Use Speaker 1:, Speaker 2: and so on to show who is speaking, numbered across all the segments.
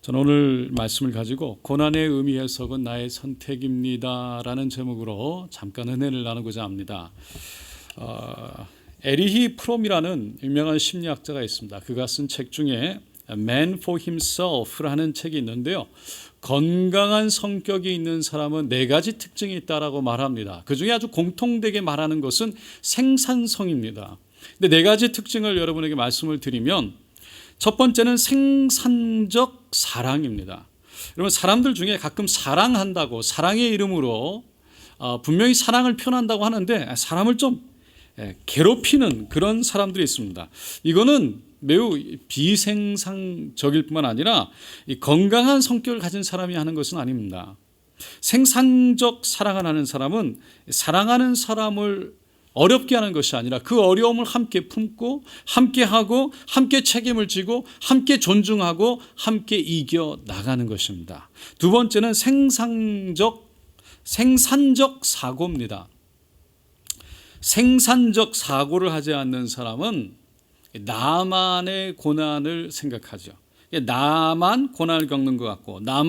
Speaker 1: 저는 오늘 말씀을 가지고 고난의 의미 해석은 나의 선택입니다 라는 제목으로 잠깐 은혜를 나누고자 합니다. 에리히 프롬이라는 유명한 심리학자가 있습니다. 그가 쓴 책 중에 Man for Himself라는 책이 있는데요, 건강한 성격이 있는 사람은 4가지 특징이 있다라고 말합니다. 그 중에 아주 공통되게 말하는 것은 생산성입니다. 근데 4가지 특징을 여러분에게 말씀을 드리면, 첫 번째는 생산적 사랑입니다. 여러분, 사람들 중에 가끔 사랑한다고, 사랑의 이름으로 분명히 사랑을 표현한다고 하는데 사람을 좀 괴롭히는 그런 사람들이 있습니다. 이거는 매우 비생산적일 뿐만 아니라 건강한 성격을 가진 사람이 하는 것은 아닙니다. 생산적 사랑을 하는 사람은 사랑하는 사람을 어렵게 하는 것이 아니라 그 어려움을 함께 품고 함께 하고 함께 책임을 지고 함께 존중하고 함께 이겨 나가는 것입니다. 두 번째는 생산적 사고입니다. 생산적 사고를 하지 않는 사람은 나만의 고난을 생각하죠. 나만 고난을 겪는 것 같고, 나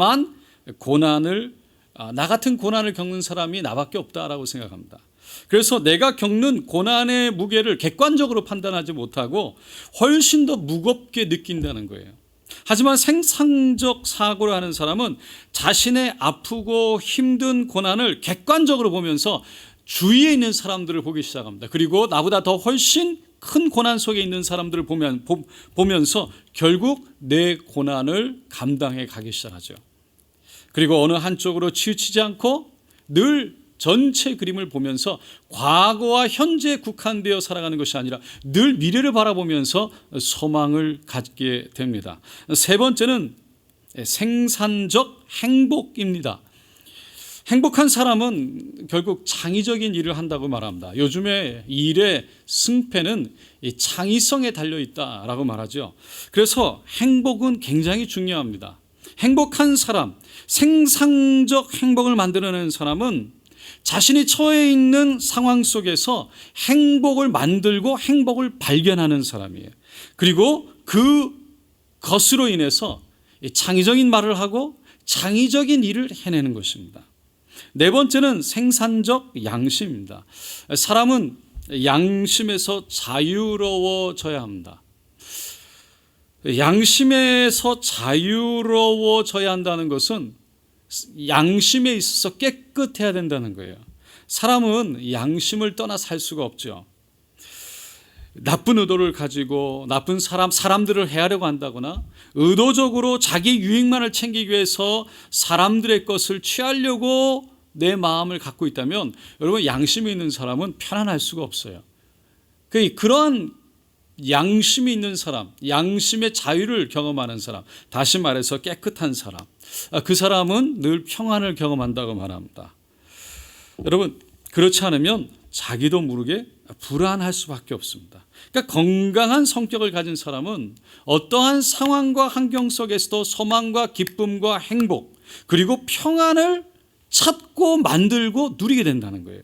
Speaker 1: 같은 고난을 겪는 사람이 나밖에 없다라고 생각합니다. 그래서 내가 겪는 고난의 무게를 객관적으로 판단하지 못하고 훨씬 더 무겁게 느낀다는 거예요. 하지만 생산적 사고를 하는 사람은 자신의 아프고 힘든 고난을 객관적으로 보면서 주위에 있는 사람들을 보기 시작합니다. 그리고 나보다 더 훨씬 큰 고난 속에 있는 사람들을 보면서 결국 내 고난을 감당해 가기 시작하죠. 그리고 어느 한쪽으로 치우치지 않고 늘 전체 그림을 보면서 과거와 현재에 국한되어 살아가는 것이 아니라 늘 미래를 바라보면서 소망을 갖게 됩니다. 세 번째는 생산적 행복입니다. 행복한 사람은 결국 창의적인 일을 한다고 말합니다. 요즘에 일의 승패는 이 창의성에 달려있다라고 말하죠. 그래서 행복은 굉장히 중요합니다. 행복한 사람, 생산적 행복을 만들어내는 사람은 자신이 처해 있는 상황 속에서 행복을 만들고 행복을 발견하는 사람이에요. 그리고 그것으로 인해서 창의적인 말을 하고 창의적인 일을 해내는 것입니다. 네 번째는 생산적 양심입니다. 사람은 양심에서 자유로워져야 합니다. 양심에서 자유로워져야 한다는 것은 양심에 있어서 깨끗해야 된다는 거예요. 사람은 양심을 떠나 살 수가 없죠. 나쁜 의도를 가지고 나쁜 사람들을 해하려고 한다거나 의도적으로 자기 유익만을 챙기기 위해서 사람들의 것을 취하려고 내 마음을 갖고 있다면, 여러분, 양심이 있는 사람은 편안할 수가 없어요. 그러한 양심이 있는 사람, 양심의 자유를 경험하는 사람, 다시 말해서 깨끗한 사람, 그 사람은 늘 평안을 경험한다고 말합니다. 여러분, 그렇지 않으면 자기도 모르게 불안할 수밖에 없습니다. 그러니까 건강한 성격을 가진 사람은 어떠한 상황과 환경 속에서도 소망과 기쁨과 행복, 그리고 평안을 찾고 만들고 누리게 된다는 거예요.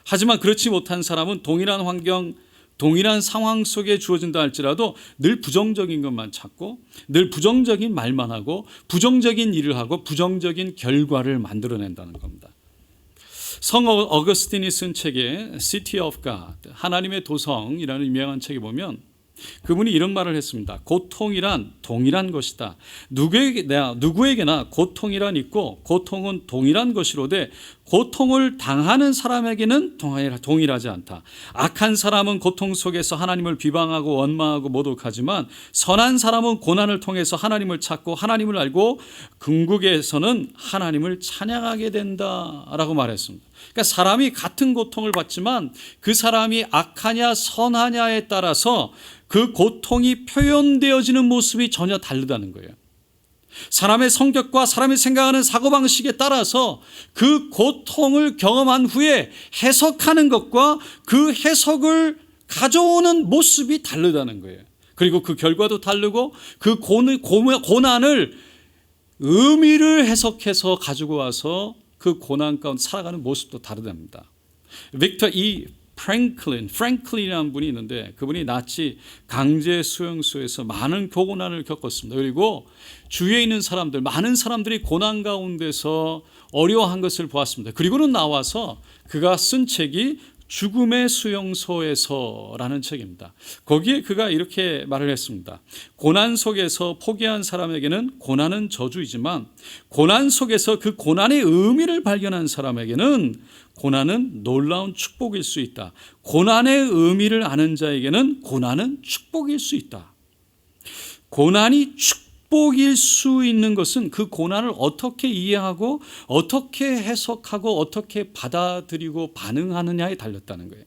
Speaker 1: 하지만 그렇지 못한 사람은 동일한 환경, 동일한 상황 속에 주어진다 할지라도 늘 부정적인 것만 찾고 늘 부정적인 말만 하고 부정적인 일을 하고 부정적인 결과를 만들어낸다는 겁니다. 성 어거스틴이 쓴 책에 City of God, 하나님의 도성이라는 유명한 책에 보면 그분이 이런 말을 했습니다. 고통이란 동일한 것이다. 누구에게나 고통이란 있고 고통은 동일한 것이로되 고통을 당하는 사람에게는 동일하지 않다. 악한 사람은 고통 속에서 하나님을 비방하고 원망하고 모독하지만 선한 사람은 고난을 통해서 하나님을 찾고 하나님을 알고 궁극에서는 하나님을 찬양하게 된다라고 말했습니다. 그러니까 사람이 같은 고통을 받지만 그 사람이 악하냐 선하냐에 따라서 그 고통이 표현되어지는 모습이 전혀 다르다는 거예요. 사람의 성격과 사람이 생각하는 사고방식에 따라서 그 고통을 경험한 후에 해석하는 것과 그 해석을 가져오는 모습이 다르다는 거예요. 그리고 그 결과도 다르고 그 고난을 의미를 해석해서 가지고 와서 그 고난 가운데 살아가는 모습도 다르답니다. 빅터 E. 프랭클린이라는 분이 있는데 그분이 나치 강제 수용소에서 많은 고난을 겪었습니다. 그리고 주위에 있는 사람들, 많은 사람들이 고난 가운데서 어려워한 것을 보았습니다. 그리고는 나와서 그가 쓴 책이 죽음의 수용소에서라는 책입니다. 거기에 그가 이렇게 말을 했습니다. 고난 속에서 포기한 사람에게는 고난은 저주이지만 고난 속에서 그 고난의 의미를 발견한 사람에게는 고난은 놀라운 축복일 수 있다. 고난의 의미를 아는 자에게는 고난은 축복일 수 있다. 고난이 축복일 수 있는 것은 그 고난을 어떻게 이해하고 어떻게 해석하고 어떻게 받아들이고 반응하느냐에 달렸다는 거예요.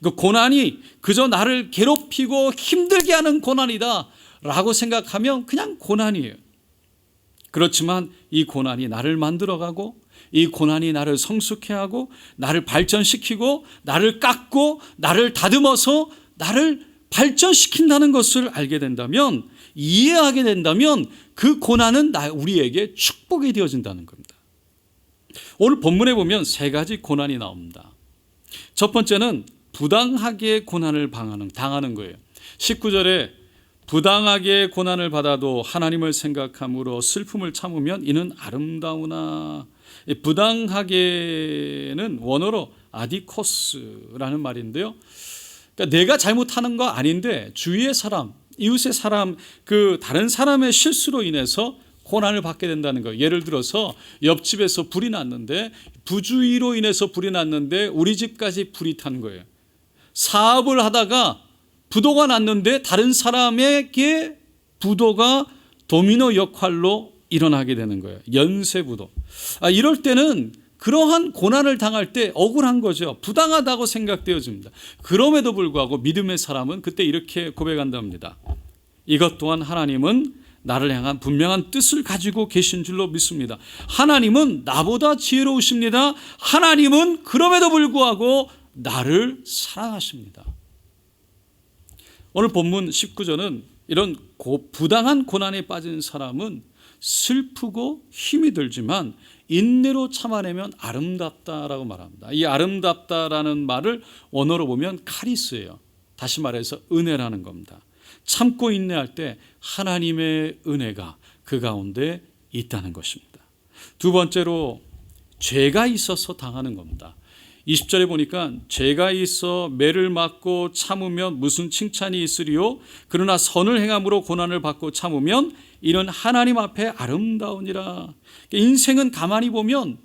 Speaker 1: 그 고난이 그저 나를 괴롭히고 힘들게 하는 고난이다 라고 생각하면 그냥 고난이에요. 그렇지만 이 고난이 나를 만들어가고 이 고난이 나를 성숙해 하고 나를 발전시키고 나를 깎고 나를 다듬어서 나를 발전시킨다는 것을 알게 된다면, 이해하게 된다면 그 고난은 우리에게 축복이 되어진다는 겁니다. 오늘 본문에 보면 세 가지 고난이 나옵니다. 첫 번째는 부당하게 고난을 당하는 거예요. 19절에 부당하게 고난을 받아도 하나님을 생각함으로 슬픔을 참으면 이는 아름다우나. 부당하게는 원어로 아디코스라는 말인데요. 그러니까 내가 잘못하는 거 아닌데 주위의 사람, 이웃의 사람, 그 다른 사람의 실수로 인해서 고난을 받게 된다는 거예요. 예를 들어서 옆집에서 불이 났는데, 부주의로 인해서 불이 났는데 우리 집까지 불이 탄 거예요. 사업을 하다가 부도가 났는데 다른 사람에게 부도가 도미노 역할로 일어나게 되는 거예요. 연쇄부도. 이럴 때는 그러한 고난을 당할 때 억울한 거죠. 부당하다고 생각되어집니다. 그럼에도 불구하고 믿음의 사람은 그때 이렇게 고백한답니다. 이것 또한 하나님은 나를 향한 분명한 뜻을 가지고 계신 줄로 믿습니다. 하나님은 나보다 지혜로우십니다. 하나님은 그럼에도 불구하고 나를 사랑하십니다. 오늘 본문 19절은 이런 부당한 고난에 빠진 사람은 슬프고 힘이 들지만 인내로 참아내면 아름답다라고 말합니다. 이 아름답다라는 말을 원어로 보면 카리스예요. 다시 말해서 은혜라는 겁니다. 참고 인내할 때 하나님의 은혜가 그 가운데 있다는 것입니다. 두 번째로 죄가 있어서 당하는 겁니다. 20절에 보니까 죄가 있어 매를 맞고 참으면 무슨 칭찬이 있으리요? 그러나 선을 행함으로 고난을 받고 참으면 이는 하나님 앞에 아름다우니라. 인생은 가만히 보면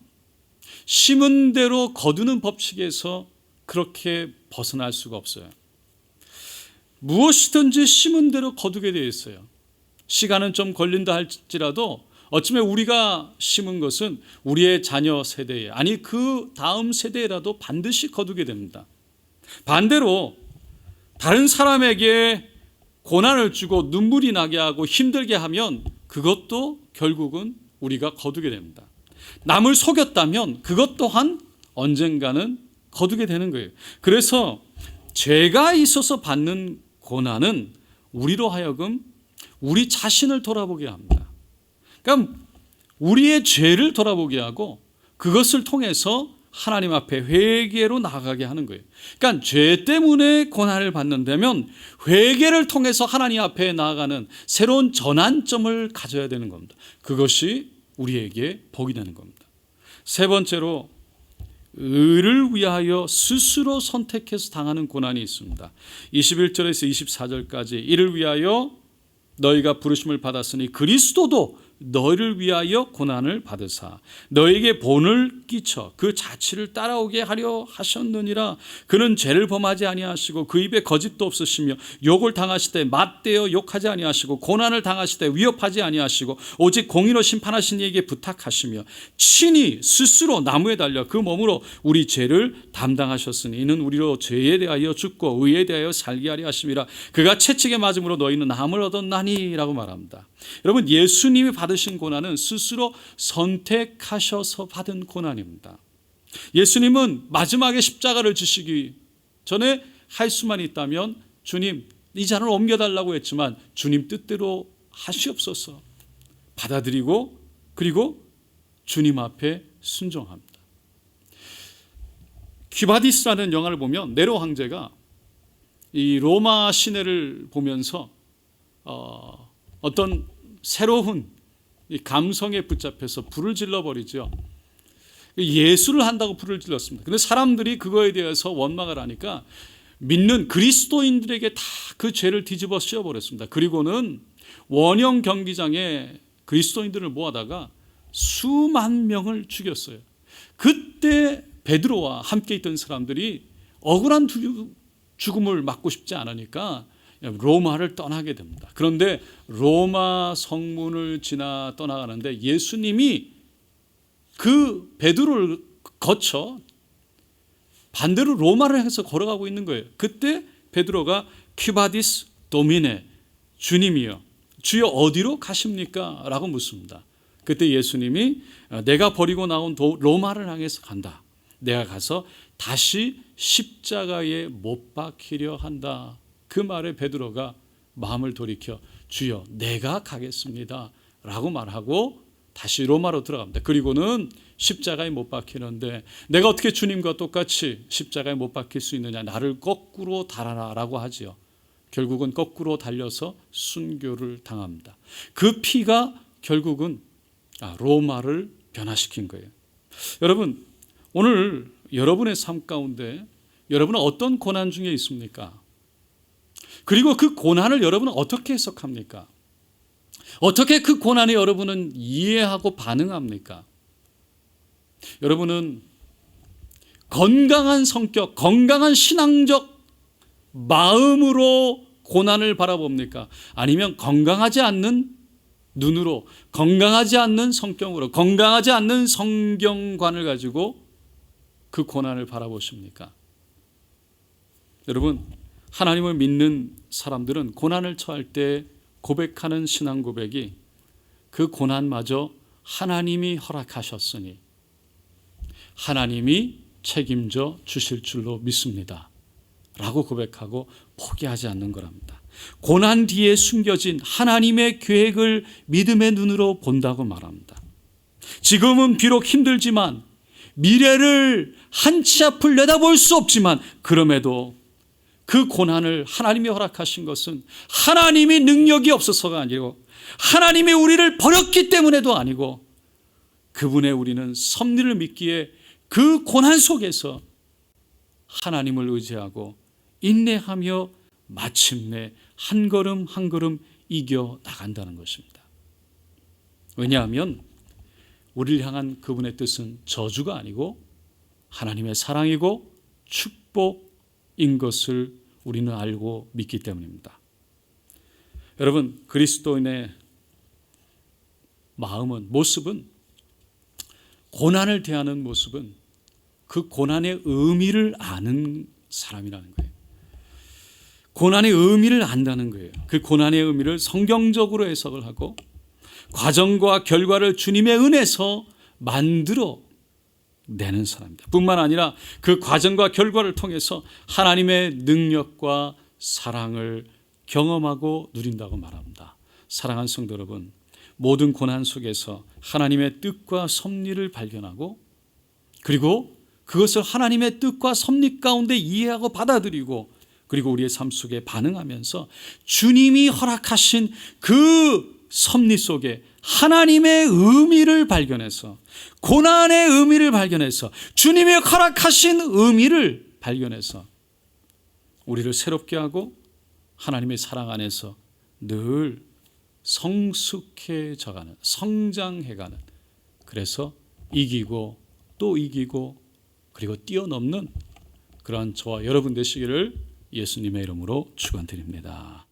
Speaker 1: 심은 대로 거두는 법칙에서 그렇게 벗어날 수가 없어요. 무엇이든지 심은 대로 거두게 되어 있어요. 시간은 좀 걸린다 할지라도 어쩌면 우리가 심은 것은 우리의 자녀 세대에, 아니 그 다음 세대라도 반드시 거두게 됩니다. 반대로 다른 사람에게 고난을 주고 눈물이 나게 하고 힘들게 하면 그것도 결국은 우리가 거두게 됩니다. 남을 속였다면 그것 또한 언젠가는 거두게 되는 거예요. 그래서 죄가 있어서 받는 고난은 우리로 하여금 우리 자신을 돌아보게 합니다. 그러니까 우리의 죄를 돌아보게 하고 그것을 통해서 하나님 앞에 회개로 나아가게 하는 거예요. 그러니까 죄 때문에 고난을 받는다면 회개를 통해서 하나님 앞에 나아가는 새로운 전환점을 가져야 되는 겁니다. 그것이 우리에게 복이 되는 겁니다. 세 번째로 의를 위하여 스스로 선택해서 당하는 고난이 있습니다. 21절에서 24절까지 이를 위하여 너희가 부르심을 받았으니 그리스도도 너희를 위하여 고난을 받으사 너에게 본을 끼쳐 그 자취를 따라오게 하려 하셨느니라. 그는 죄를 범하지 아니하시고 그 입에 거짓도 없으시며 욕을 당하실 때 맞대어 욕하지 아니하시고 고난을 당하실 때 위협하지 아니하시고 오직 공의로 심판하신 이에게 부탁하시며 친히 스스로 나무에 달려 그 몸으로 우리 죄를 담당하셨으니 이는 우리로 죄에 대하여 죽고 의에 대하여 살게 하려 하심이라. 그가 채찍에 맞음으로 너희는 남을 얻었나니 라고 말합니다. 여러분, 예수님이 받으신 고난은 스스로 선택하셔서 받은 고난입니다. 예수님은 마지막에 십자가를 지시기 전에 할 수만 있다면 주님 이 잔을 옮겨달라고 했지만 주님 뜻대로 하시옵소서 퀴바디스라는 영화를 보면 네로 황제가 이 로마 시내를 보면서 어떤 새로운 이 감성에 붙잡혀서 불을 질러버리죠. 예술을 한다고 불을 질렀습니다. 그런데 사람들이 그거에 대해서 원망을 하니까 믿는 그리스도인들에게 다 그 죄를 뒤집어 씌워버렸습니다. 그리고는 원형 경기장에 그리스도인들을 모아다가 수만 명을 죽였어요. 그때 베드로와 함께 있던 사람들이 억울한 죽음을 맞고 싶지 않으니까 로마를 떠나게 됩니다. 그런데 로마 성문을 지나 떠나가는데 예수님이 그 베드로를 거쳐 반대로 로마를 향해서 걸어가고 있는 거예요. 그때 베드로가 퀴바디스 도미네, 주님이여 주여 어디로 가십니까? 라고 묻습니다. 그때 예수님이 내가 버리고 나온 로마를 향해서 간다. 내가 가서 다시 십자가에 못 박히려 한다. 그 말에 베드로가 마음을 돌이켜 주여 내가 가겠습니다 라고 말하고 다시 로마로 들어갑니다. 그리고는 십자가에 못 박히는데 내가 어떻게 주님과 똑같이 십자가에 못 박힐 수 있느냐, 나를 거꾸로 달아라 라고 하지요. 결국은 거꾸로 달려서 순교를 당합니다. 그 피가 결국은 로마를 변화시킨 거예요. 여러분, 오늘 여러분의 삶 가운데 여러분은 어떤 고난 중에 있습니까? 그리고 그 고난을 여러분은 어떻게 해석합니까? 어떻게 그 고난에 여러분은 이해하고 반응합니까? 여러분은 건강한 성격, 건강한 신앙적 마음으로 고난을 바라봅니까? 아니면 건강하지 않는 눈으로, 건강하지 않는 성격으로, 건강하지 않는 성경관을 가지고 그 고난을 바라보십니까? 여러분, 하나님을 믿는 사람들은 고난을 처할 때 고백하는 신앙 고백이 그 고난마저 하나님이 허락하셨으니 하나님이 책임져 주실 줄로 믿습니다 라고 고백하고 포기하지 않는 거랍니다. 고난 뒤에 숨겨진 하나님의 계획을 믿음의 눈으로 본다고 말합니다. 지금은 비록 힘들지만 미래를 한 치 앞을 내다볼 수 없지만 그럼에도 그 고난을 하나님이 허락하신 것은 하나님이 능력이 없어서가 아니고 하나님이 우리를 버렸기 때문에도 아니고 그분의 우리는 섭리를 믿기에 그 고난 속에서 하나님을 의지하고 인내하며 마침내 한 걸음 한 걸음 이겨 나간다는 것입니다. 왜냐하면 우리를 향한 그분의 뜻은 저주가 아니고 하나님의 사랑이고 축복인 것을 우리는 알고 믿기 때문입니다. 여러분, 그리스도인의 마음은, 모습은, 고난을 대하는 모습은 그 고난의 의미를 아는 사람이라는 거예요. 고난의 의미를 안다는 거예요. 그 고난의 의미를 성경적으로 해석을 하고 과정과 결과를 주님의 은혜에서 만들어 내는 사람입니다. 뿐만 아니라 그 과정과 결과를 통해서 하나님의 능력과 사랑을 경험하고 누린다고 말합니다. 사랑하는 성도 여러분, 모든 고난 속에서 하나님의 뜻과 섭리를 발견하고 그리고 그것을 하나님의 뜻과 섭리 가운데 이해하고 받아들이고 그리고 우리의 삶 속에 반응하면서 주님이 허락하신 그 섭리 속에 하나님의 의미를 발견해서 고난의 의미를 발견해서 주님이 허락하신 의미를 발견해서 우리를 새롭게 하고 하나님의 사랑 안에서 늘 성숙해져가는, 성장해가는, 그래서 이기고 또 이기고 그리고 뛰어넘는 그러한 저와 여러분 되시기를 예수님의 이름으로 축원드립니다.